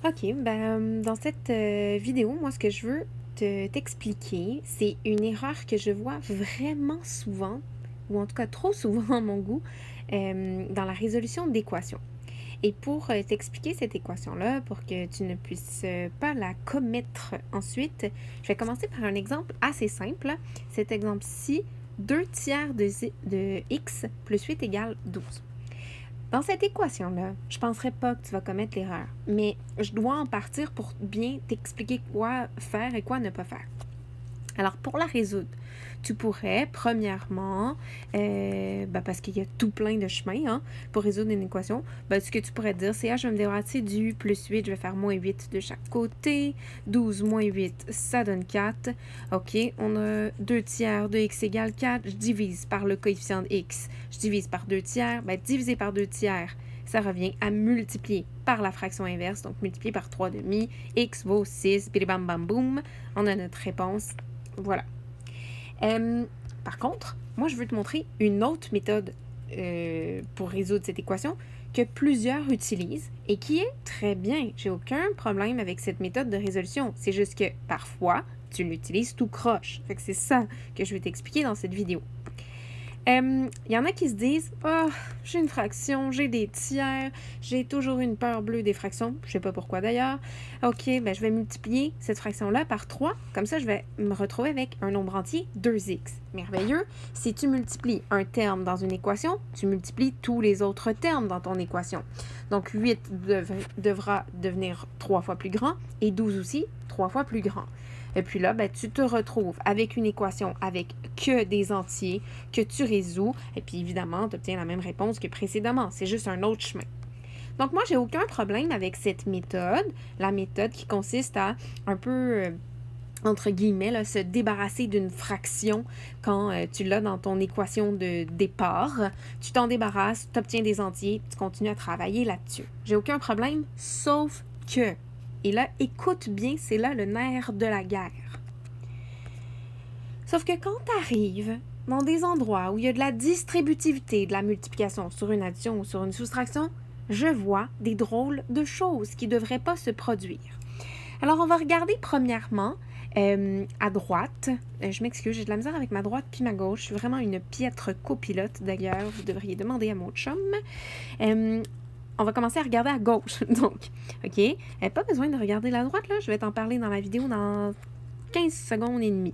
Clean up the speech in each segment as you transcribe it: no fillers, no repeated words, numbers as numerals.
OK, dans cette vidéo, moi, ce que je veux t'expliquer, c'est une erreur que je vois vraiment souvent, ou en tout cas trop souvent à mon goût, dans la résolution d'équations. Et pour t'expliquer cette équation-là, pour que tu ne puisses pas la commettre ensuite, je vais commencer par un exemple assez simple. Cet exemple-ci, 2 tiers de x plus 8 égale 12. Dans cette équation-là, je ne penserais pas que tu vas commettre l'erreur, mais je dois en partir pour bien t'expliquer quoi faire et quoi ne pas faire. Alors, pour la résoudre, tu pourrais, premièrement, parce qu'il y a tout plein de chemins pour résoudre une équation, ce que tu pourrais dire, c'est je vais me débarrasser du plus 8, je vais faire moins 8 de chaque côté. 12 moins 8, ça donne 4. OK, on a 2 tiers de x égale 4. Je divise par le coefficient de x. Je divise par 2 tiers. Diviser par 2 tiers, ça revient à multiplier par la fraction inverse, donc multiplier par 3 demi. X vaut 6, bim bam bam boum. On a notre réponse. Voilà. Par contre, moi, je veux te montrer une autre méthode pour résoudre cette équation que plusieurs utilisent et qui est très bien. J'ai aucun problème avec cette méthode de résolution. C'est juste que parfois, tu l'utilises tout croche. Fait que c'est ça que je vais t'expliquer dans cette vidéo. Y en a qui se disent « Ah, j'ai une fraction, j'ai des tiers, j'ai toujours une peur bleue des fractions. » Je sais pas pourquoi d'ailleurs. OK, je vais multiplier cette fraction-là par 3. Comme ça, je vais me retrouver avec un nombre entier, 2x. Merveilleux. Si tu multiplies un terme dans une équation, tu multiplies tous les autres termes dans ton équation. Donc, 8 devra devenir 3 fois plus grand et 12 aussi 3 fois plus grand. Et puis là, tu te retrouves avec une équation avec que des entiers que tu résous. Et puis évidemment, tu obtiens la même réponse que précédemment. C'est juste un autre chemin. Donc moi, j'ai aucun problème avec cette méthode. La méthode qui consiste à un peu, entre guillemets, là, se débarrasser d'une fraction quand tu l'as dans ton équation de départ. Tu t'en débarrasses, tu obtiens des entiers, tu continues à travailler là-dessus. J'ai aucun problème, sauf que... Et là, écoute bien, c'est là le nerf de la guerre. Sauf que quand tu arrives dans des endroits où il y a de la distributivité de la multiplication sur une addition ou sur une soustraction, je vois des drôles de choses qui ne devraient pas se produire. Alors, on va regarder premièrement à droite. Je m'excuse, j'ai de la misère avec ma droite puis ma gauche. Je suis vraiment une piètre copilote, d'ailleurs. Vous devriez demander à mon chum. On va commencer à regarder à gauche. Donc, OK? Pas besoin de regarder la droite, là. Je vais t'en parler dans la vidéo dans 15 secondes et demie.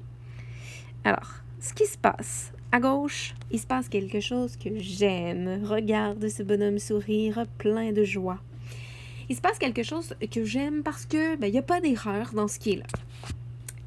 Alors, ce qui se passe à gauche, il se passe quelque chose que j'aime. Regarde ce bonhomme sourire plein de joie. Il se passe quelque chose que j'aime parce que il n'y a pas d'erreur dans ce qui est là.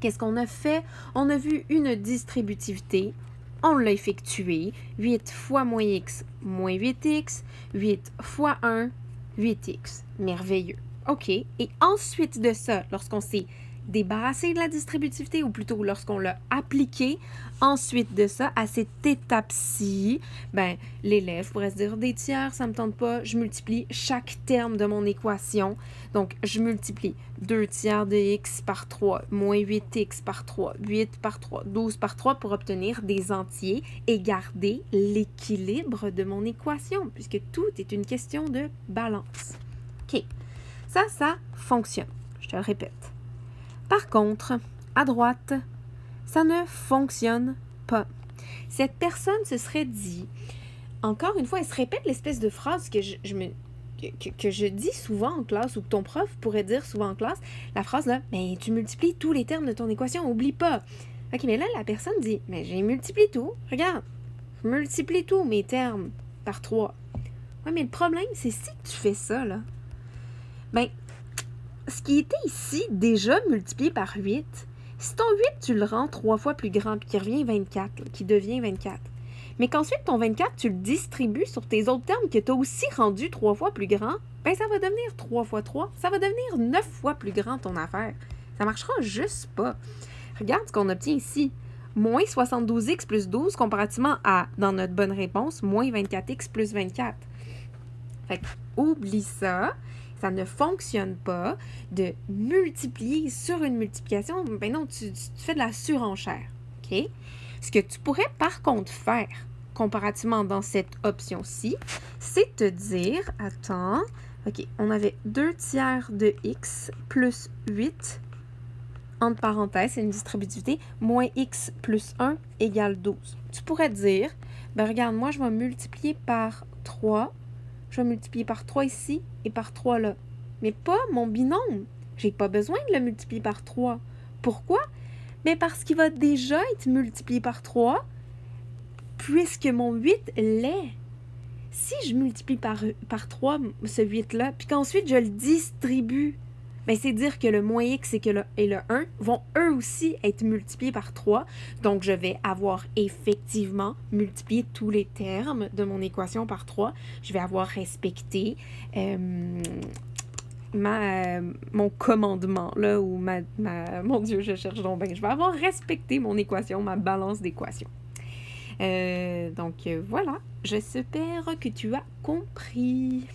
Qu'est-ce qu'on a fait? On a vu une distributivité. On l'a effectué. 8 fois moins x, moins 8x. 8 fois 1, 8x. Merveilleux. OK. Et ensuite de ça, lorsqu'on s'est débarrassé de la distributivité, ou plutôt lorsqu'on l'a appliqué, ensuite de ça, à cette étape-ci, l'élève pourrait se dire des tiers, ça me tente pas, je multiplie chaque terme de mon équation. Donc, je multiplie 2 tiers de x par 3, moins 8x par 3, 8 par 3, 12 par 3 pour obtenir des entiers et garder l'équilibre de mon équation, puisque tout est une question de balance. OK. Ça fonctionne. Je te le répète. Par contre, à droite, ça ne fonctionne pas. Cette personne se serait dit, encore une fois, elle se répète l'espèce de phrase que je dis souvent en classe, ou que ton prof pourrait dire souvent en classe, la phrase là, mais tu multiplies tous les termes de ton équation, oublie pas. OK, mais là, la personne dit, mais j'ai multiplié tout, regarde, je multiplie tous mes termes par 3. Ouais, mais le problème, c'est si tu fais ça, là, ce qui était ici déjà multiplié par 8, si ton 8, tu le rends 3 fois plus grand, puis qui revient 24, qui devient 24, mais qu'ensuite ton 24, tu le distribues sur tes autres termes que tu as aussi rendu 3 fois plus grand, ça va devenir 3 fois 3, ça va devenir 9 fois plus grand ton affaire. Ça marchera juste pas. Regarde ce qu'on obtient ici. Moins 72x plus 12 comparativement à, dans notre bonne réponse, moins 24x plus 24. Fait que, oublie ça. Ça ne fonctionne pas de multiplier sur une multiplication. Non, tu fais de la surenchère. OK? Ce que tu pourrais par contre faire, comparativement dans cette option-ci, c'est te dire, attends, OK, on avait 2 tiers de x plus 8, entre parenthèses, c'est une distributivité, moins x plus 1 égale 12. Tu pourrais dire, ben regarde, moi, je vais multiplier par 3. Je vais multiplier par 3 ici et par 3 là. Mais pas mon binôme. J'ai pas besoin de le multiplier par 3. Pourquoi? Ben parce qu'il va déjà être multiplié par 3, puisque mon 8 l'est. Si je multiplie par 3 ce 8-là, puis qu'ensuite je le distribue, ben c'est dire que le moins x et le 1 vont eux aussi être multipliés par 3. Donc, je vais avoir effectivement multiplié tous les termes de mon équation par 3. Je vais avoir respecté mon commandement, là, ou mon Dieu, je cherche donc bien. Je vais avoir respecté mon équation, ma balance d'équation. Donc, voilà. J'espère que tu as compris.